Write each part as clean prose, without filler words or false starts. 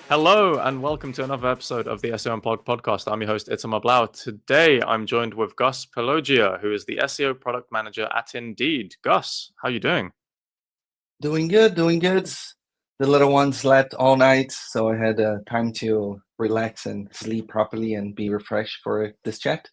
Hello and welcome to another episode of the SEO Unplugged podcast. I'm your host, Itamar Blau. Today, I'm joined with Gus Pelogia, who is the SEO product manager at Indeed. Gus, how are you doing? Doing good. The little one slept all night, so I had time to relax and sleep properly and be refreshed for this chat.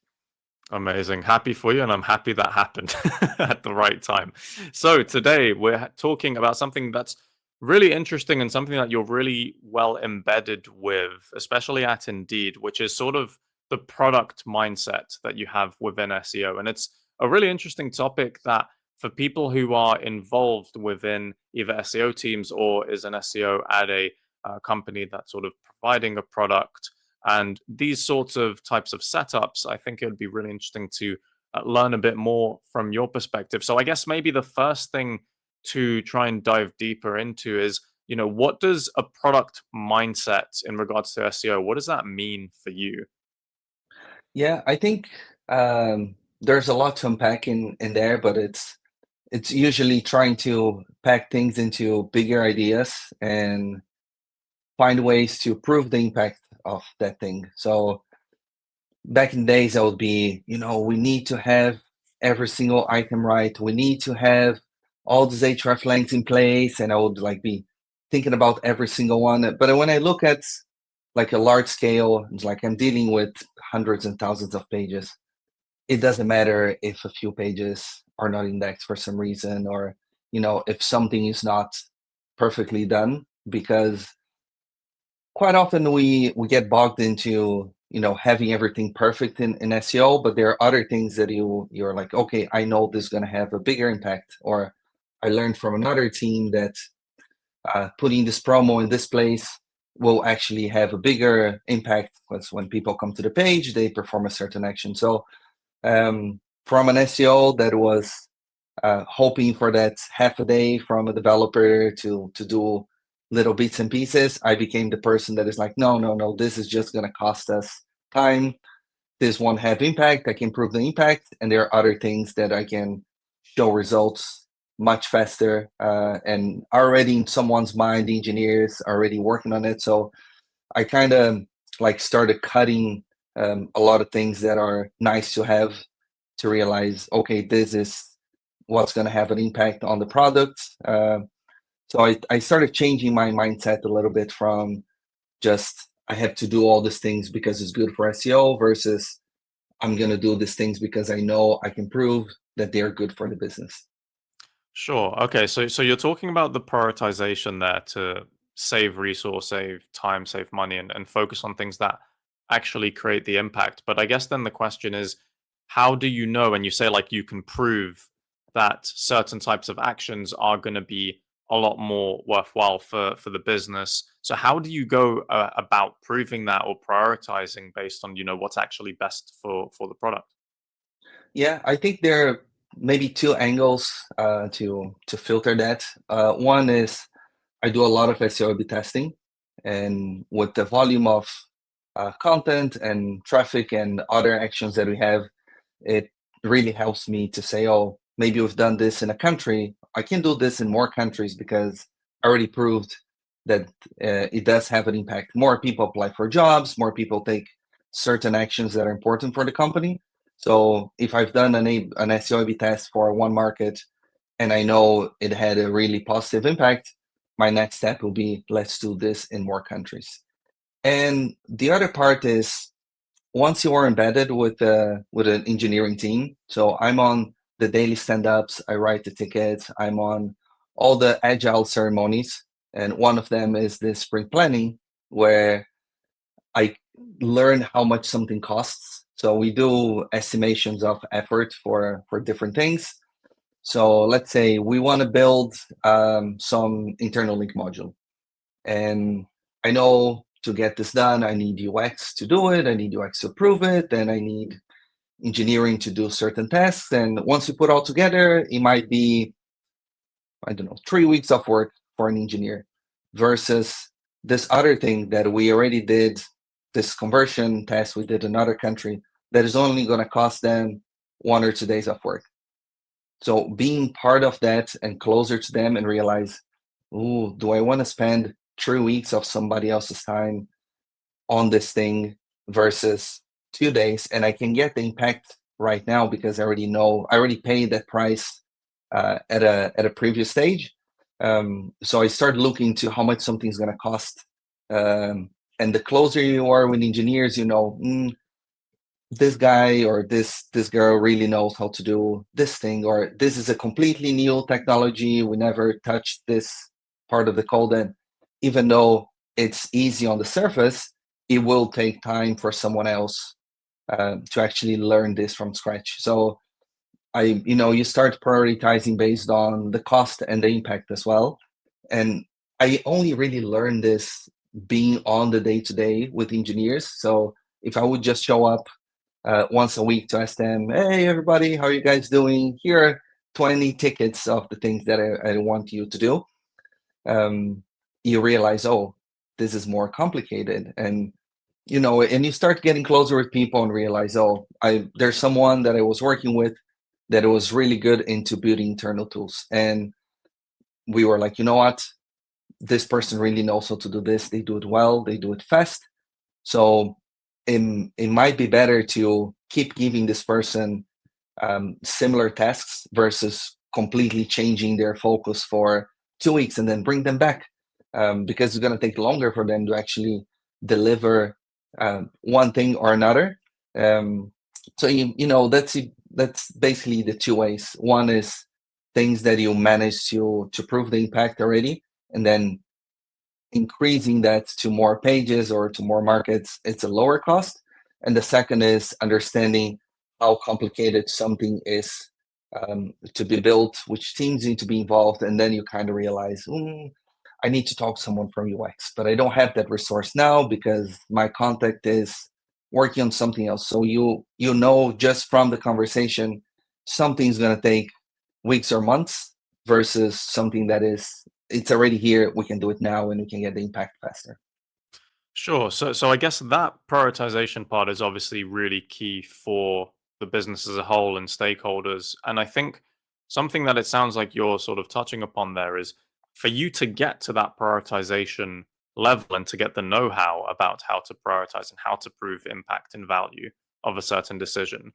Amazing. Happy for you, and I'm happy that happened at the right time. So today, we're talking about something that's really interesting and something that you're really well embedded with, especially at Indeed, which is sort of the product mindset that you have within SEO. And it's a really interesting topic that for people who are involved within either SEO teams or is an SEO at a company that's sort of providing a product and these sorts of types of setups, I think it would be really interesting to learn a bit more from your perspective. So I guess maybe the first thing to try and dive deeper into is, what does a product mindset in regards to SEO, what does that mean for you? Yeah, I think there's a lot to unpack in there, but it's usually trying to pack things into bigger ideas and find ways to prove the impact of that thing. So back in the days, I would be, we need to have every single item right. We need to have all these href lengths in place, and I would be thinking about every single one. But when I look at like a large scale, it's like I'm dealing with hundreds and thousands of pages. It doesn't matter if a few pages are not indexed for some reason, or if something is not perfectly done, because quite often we get bogged into having everything perfect in SEO, but there are other things that you're like, okay, I know this is going to have a bigger impact, or I learned from another team that putting this promo in this place will actually have a bigger impact, because when people come to the page, they perform a certain action. So from an SEO that was hoping for that half a day from a developer to do little bits and pieces, I became the person that is like, no, this is just going to cost us time. This won't have impact. I can prove the impact, and there are other things that I can show results much faster, and already in someone's mind, the engineers are already working on it. So I kind of started cutting a lot of things that are nice to have, to realize, okay, this is what's going to have an impact on the product. So I started changing my mindset a little bit from just I have to do all these things because it's good for SEO versus I'm going to do these things because I know I can prove that they're good for the business. Sure. Okay. So you're talking about the prioritization there to save resource, save time, save money, and focus on things that actually create the impact. But I guess then the question is, how do you know, and you say like you can prove that certain types of actions are going to be a lot more worthwhile for the business? So how do you go about proving that or prioritizing based on what's actually best for the product? Yeah, I think there are maybe two angles to filter that. One is I do a lot of SEO A/B testing, and with the volume of content and traffic and other actions that we have, it really helps me to say, oh, maybe we've done this in a country. I can do this in more countries because I already proved that it does have an impact. More people apply for jobs, more people take certain actions that are important for the company. So if I've done an SEO A/B test for one market and I know it had a really positive impact, my next step will be, let's do this in more countries. And the other part is, once you are embedded with an engineering team, so I'm on the daily stand-ups, I write the tickets, I'm on all the agile ceremonies, and one of them is the sprint planning, where I learn how much something costs. So we do estimations of effort for different things. So let's say we want to build some internal link module, and I know to get this done, I need UX to do it, I need UX to approve it, and I need engineering to do certain tests. And once you put all together, it might be, I don't know, 3 weeks of work for an engineer versus this other thing that we already did this conversion test we did in another country that is only going to cost them 1 or 2 days of work. So being part of that and closer to them and realize, ooh, do I want to spend 3 weeks of somebody else's time on this thing versus 2 days? And I can get the impact right now because I already know, I already paid that price at a previous stage. So I start looking to how much something's going to cost. And the closer you are with engineers, you know, this guy or this girl really knows how to do this thing, or this is a completely new technology, we never touched this part of the code, and even though it's easy on the surface, it will take time for someone else to actually learn this from scratch. So you start prioritizing based on the cost and the impact as well. And I only really learned this being on the day to day with engineers. So if I would just show up once a week to ask them, hey, everybody, how are you guys doing? Here are 20 tickets of the things that I want you to do. You realize, oh, this is more complicated. And, and you start getting closer with people and realize, oh, there's someone that I was working with that was really good into building internal tools. And we were like, you know what? This person really knows how to do this. They do it well. They do it fast. So it might be better to keep giving this person similar tasks versus completely changing their focus for 2 weeks and then bring them back, because it's going to take longer for them to actually deliver one thing or another. So that's basically the two ways. One is things that you manage to prove the impact already, and then increasing that to more pages or to more markets, it's a lower cost. And the second is understanding how complicated something is to be built, which teams need to be involved, and then you kind of realize, I need to talk to someone from UX, but I don't have that resource now because my contact is working on something else. So just from the conversation, something's going to take weeks or months versus something that it's already here, we can do it now, and we can get the impact faster. Sure. So I guess that prioritization part is obviously really key for the business as a whole and stakeholders. And I think something that it sounds like you're sort of touching upon there is for you to get to that prioritization level and to get the know-how about how to prioritize and how to prove impact and value of a certain decision,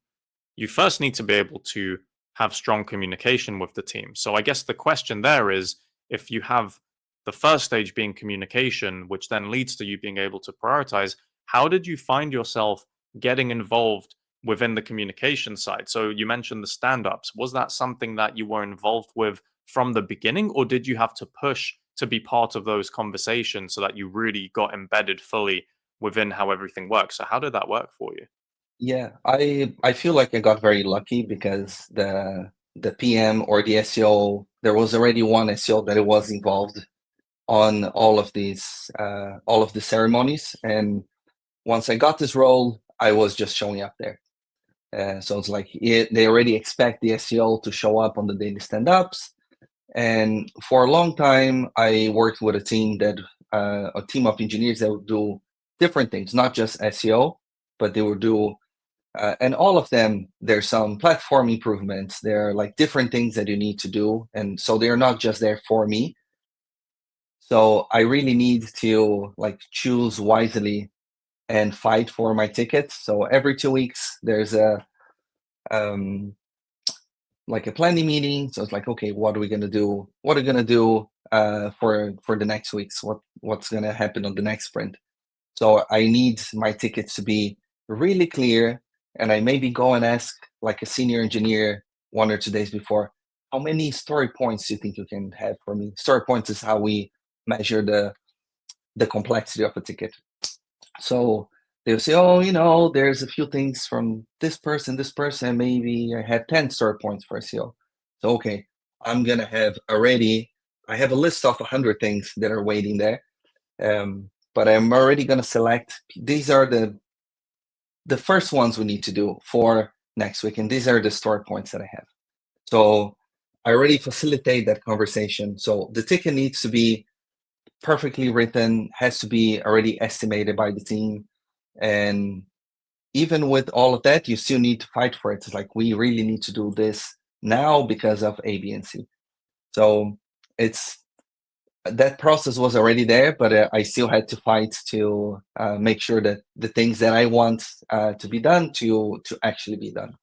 you first need to be able to have strong communication with the team. So I guess the question there is, if you have the first stage being communication, which then leads to you being able to prioritize, how did you find yourself getting involved within the communication side? So you mentioned the stand-ups. Was that something that you were involved with from the beginning, or did you have to push to be part of those conversations so that you really got embedded fully within how everything works? So how did that work for you? Yeah, I feel like I got very lucky because the PM or the SEO, there was already one SEO that was involved on all of the ceremonies. And once I got this role, I was just showing up there. So it's like they already expect the SEO to show up on the daily stand-ups. And for a long time, I worked with a team of engineers that would do different things, not just SEO, but they would do, and all of them, there's some platform improvements. There are like different things that you need to do. And so they're not just there for me. So I really need to like choose wisely and fight for my tickets. So every 2 weeks, there's um, like a planning meeting. So it's like, okay, what are we gonna do? What are we gonna do for the next weeks? What's gonna happen on the next sprint? So I need my tickets to be really clear, and I maybe go and ask like a senior engineer 1 or 2 days before, how many story points do you think you can have for me? Story points is how we measure the complexity of a ticket. So they'll say, oh, there's a few things from this person, maybe I have 10 story points for SEO. So, okay, I have a list of 100 things that are waiting there. But I'm already going to select, these are the first ones we need to do for next week. And these are the story points that I have. So I already facilitate that conversation. So the ticket needs to be perfectly written, has to be already estimated by the team. And even with all of that, you still need to fight for it. It's like, we really need to do this now because of A, B, and C. So it's that process was already there, but I still had to fight to make sure that the things that I want to be done to actually be done.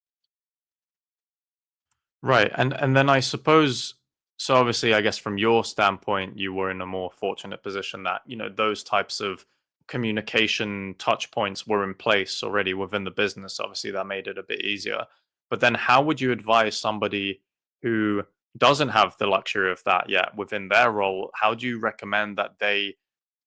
Right. And then I suppose, so obviously I guess from your standpoint you were in a more fortunate position that, those types of communication touch points were in place already within the business. Obviously that made it a bit easier. But then how would you advise somebody who doesn't have the luxury of that yet within their role? How do you recommend that they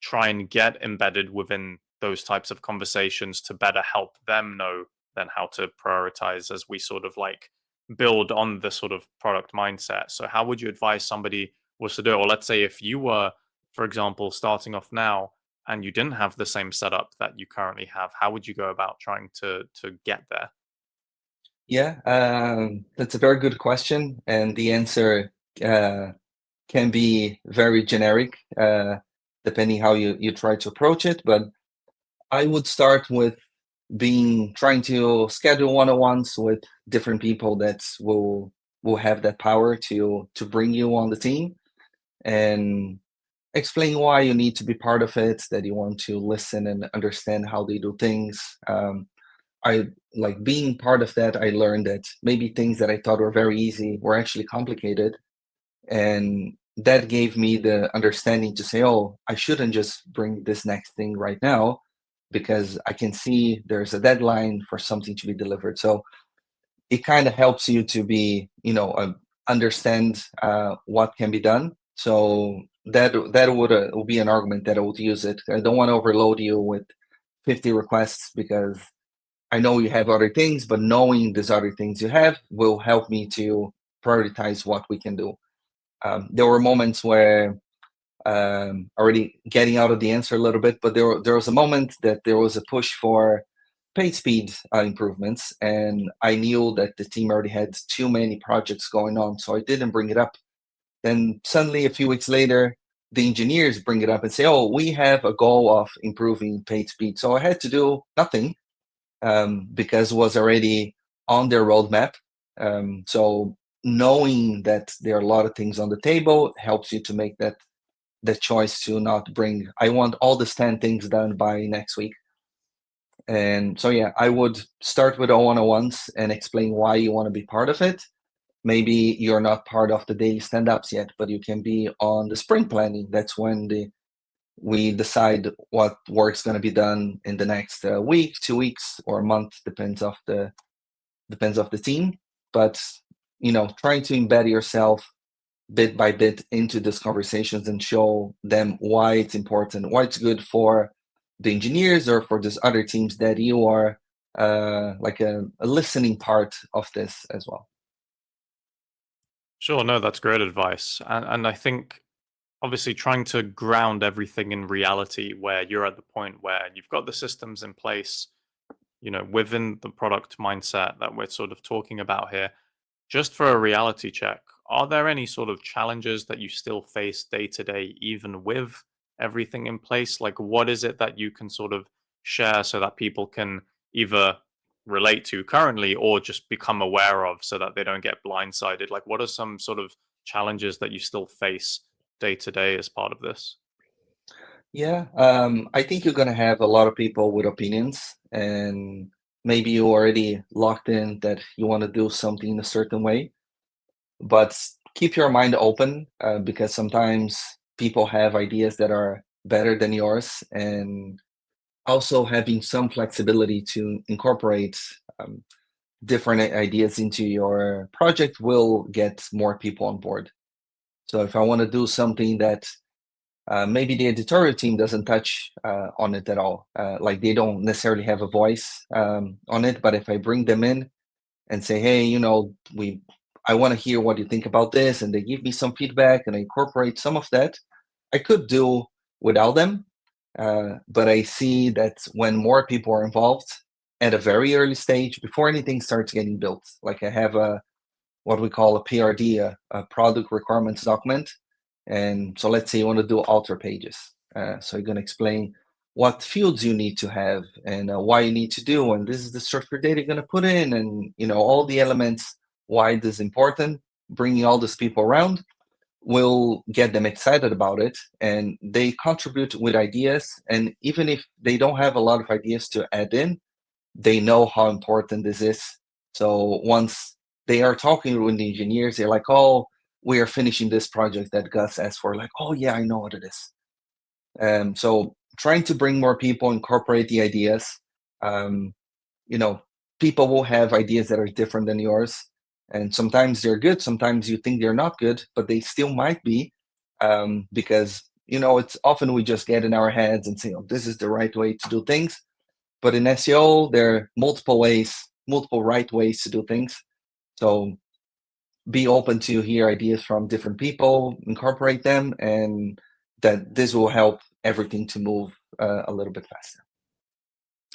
try and get embedded within those types of conversations to better help them know then how to prioritize as we sort of like build on the sort of product mindset? So how would you advise somebody was to do it? Or let's say if you were, for example, starting off now and you didn't have the same setup that you currently have, how would you go about trying to get there? Yeah, that's a very good question, and the answer uh, can be very generic, depending how you try to approach it. But I would start with being trying to schedule one-on-ones with different people that will have that power to bring you on the team, and explain why you need to be part of it, that you want to listen and understand how they do things. I like being part of that. I learned that maybe things that I thought were very easy were actually complicated, and that gave me the understanding to say, oh, I shouldn't just bring this next thing right now, because I can see there's a deadline for something to be delivered. So it kind of helps you to be, understand what can be done. So that would be an argument that I would use it. I don't want to overload you with 50 requests, because I know you have other things, but knowing these other things you have will help me to prioritize what we can do. There were moments where, already getting out of the answer a little bit, but there was a moment that there was a push for page speed improvements, and I knew that the team already had too many projects going on, so I didn't bring it up. Then suddenly, a few weeks later, the engineers bring it up and say, "Oh, we have a goal of improving page speed." So I had to do nothing, because it was already on their roadmap. So knowing that there are a lot of things on the table helps you to make that choice to not bring, I want all the 10 things done by next week. And so, yeah, I would start with the one-on-ones and explain why you want to be part of it. Maybe you're not part of the daily stand-ups yet, but you can be on the sprint planning. That's when we decide what work's going to be done in the next week, 2 weeks, or a month, depends of the team. But trying to embed yourself bit by bit into these conversations and show them why it's important, why it's good for the engineers or for these other teams, that you are like a listening part of this as well. Sure, no, that's great advice. And I think obviously trying to ground everything in reality where you're at the point where you've got the systems in place, within the product mindset that we're sort of talking about here. Just for a reality check, are there any sort of challenges that you still face day to day, even with everything in place? Like, what is it that you can sort of share so that people can either relate to currently or just become aware of so that they don't get blindsided? Like, what are some sort of challenges that you still face day to day as part of this? Yeah, I think you're gonna have a lot of people with opinions, and maybe you already locked in that you want to do something in a certain way. But keep your mind open, because sometimes people have ideas that are better than yours, and also having some flexibility to incorporate um, different ideas into your project will get more people on board. So if I want to do something that maybe the editorial team doesn't touch on it at all, like they don't necessarily have a voice on it, but if I bring them in and say, hey, we I want to hear what you think about this, and they give me some feedback and I incorporate some of that, I could do without them. But I see that when more people are involved at a very early stage, before anything starts getting built, like I have a what we call a PRD, a product requirements document. And so let's say you want to do alter pages. So you're going to explain what fields you need to have and why you need to do, and this is the structured data you're going to put in, and all the elements why this is important. Bringing all these people around will get them excited about it, and they contribute with ideas. And even if they don't have a lot of ideas to add in, they know how important this is. So once they are talking with the engineers, they're like, oh, we are finishing this project that Gus asked for. Like, oh yeah, I know what it is. So trying to bring more people, incorporate the ideas. Um, People will have ideas that are different than yours, and sometimes they're good. Sometimes you think they're not good, but they still might be, because it's often we just get in our heads and say, "Oh, this is the right way to do things." But in SEO, there are multiple ways, multiple right ways to do things. So be open to hear ideas from different people, incorporate them, and that this will help everything to move a little bit faster.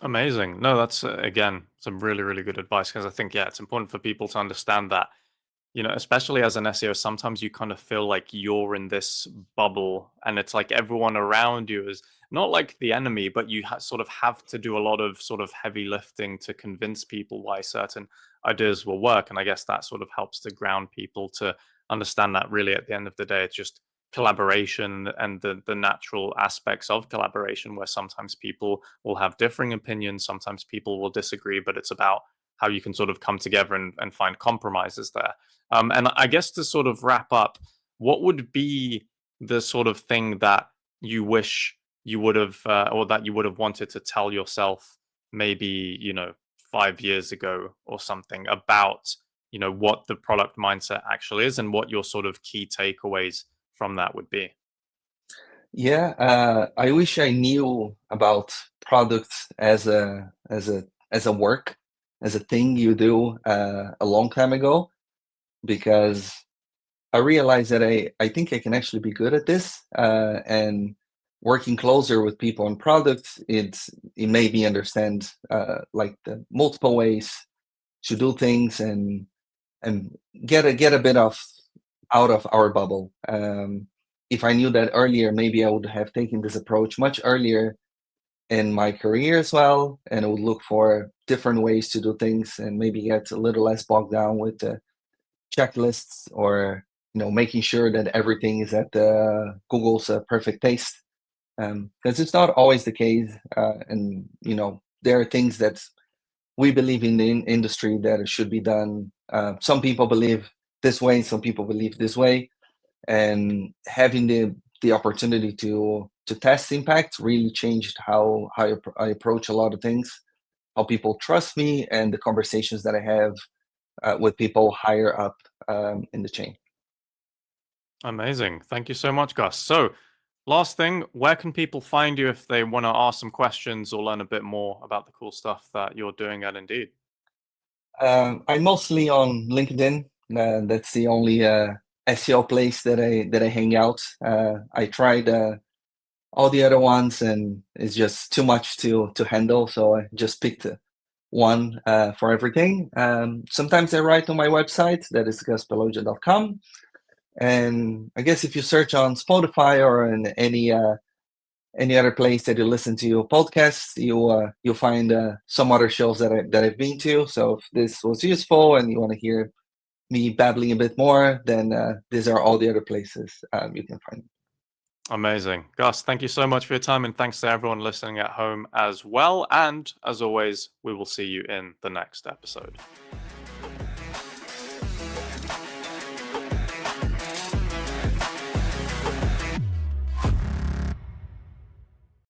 Amazing. No, that's again some really, really good advice, because I think, yeah, it's important for people to understand that, especially as an SEO, sometimes you kind of feel like you're in this bubble, and it's like everyone around you is not like the enemy, but you sort of have to do a lot of sort of heavy lifting to convince people why certain ideas will work. And I guess that sort of helps to ground people to understand that really at the end of the day, it's just collaboration and the natural aspects of collaboration, where sometimes people will have differing opinions, sometimes people will disagree, but it's about how you can sort of come together and find compromises there. And I guess to sort of wrap up, what would be the sort of thing that you wish you would have, or that you would have wanted to tell yourself maybe, 5 years ago or something about, what the product mindset actually is, and what your sort of key takeaways from that would be? Yeah, I wish I knew about products as a work, as a thing you do a long time ago, because I realized that I think I can actually be good at this, and working closer with people on products, it made me understand like the multiple ways to do things, and get a bit of out of our bubble. If I knew that earlier, maybe I would have taken this approach much earlier in my career as well, and I would look for different ways to do things, and maybe get a little less bogged down with the checklists, or making sure that everything is at Google's perfect taste, because it's not always the case. And there are things that we believe in the industry that it should be done. Some people believe this way, some people believe this way, and having the opportunity to test impact really changed how I approach a lot of things, how people trust me, and the conversations that I have with people higher up in the chain. Amazing. Thank you so much, Gus. So, last thing, where can people find you if they want to ask some questions or learn a bit more about the cool stuff that you're doing at Indeed? I'm mostly on LinkedIn. That's the only SEO place that I hang out. I tried all the other ones, and it's just too much to handle. So I just picked one for everything. Sometimes I write on my website, that is guspelogia.com. And I guess if you search on Spotify or in any other place that you listen to your podcasts, you'll find some other shows that I've been to. So if this was useful and you want to hear me babbling a bit more, then these are all the other places you can find me. Amazing. Gus, thank you so much for your time, and thanks to everyone listening at home as well. And as always, we will see you in the next episode.